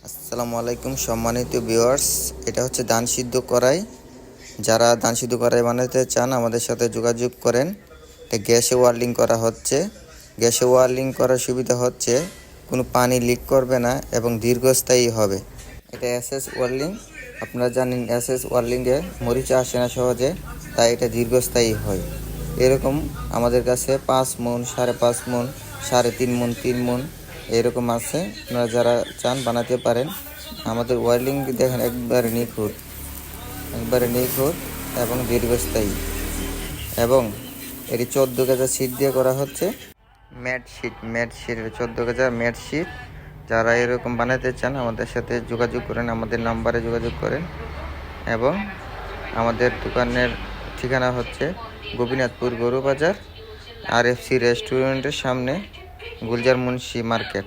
আসসালামু আলাইকুম সম্মানিত ভিউয়ার্স, এটা হচ্ছে ধান সিদ্ধ কড়াই। যারা ধান সিদ্ধ কড়াই বানাতে চান আমাদের সাথে যোগাযোগ করেন। এটা গ্যাসে ওয়ার্লিং করা হচ্ছে। গ্যাসে ওয়ার্লিং করার সুবিধা হচ্ছে কোনো পানি লিক করবে না এবং দীর্ঘস্থায়ী হবে। এটা এসএস ওয়ার্লিং। আপনারা জানেন এসএস ওয়ার্লিংয়ে মরিচা আসে না সহজে, তাই এটা দীর্ঘস্থায়ী হয়। এরকম আমাদের কাছে 5 মণ, 5.5 মণ, 3.5 মণ, 3 মণ এরকম আছে। আপনারা যারা চান বানাতে পারেন। আমাদের ওয়ার্লিং দেখেন একবারে নিখুঁত এবং দীর্ঘস্থায়ী। এবং এটি 14 গেজা শীট দিয়ে করা হচ্ছে। ম্যাট শিট 14 গেজা ম্যাট শিট। যারা এরকম বানাতে চান আমাদের সাথে যোগাযোগ করেন, আমাদের নাম্বারে যোগাযোগ করেন। এবং আমাদের দোকানের ঠিকানা হচ্ছে গোপীনাথপুর গরু বাজার, RFC রেস্টুরেন্টের সামনে, গুলজার মুন্সি মার্কেট।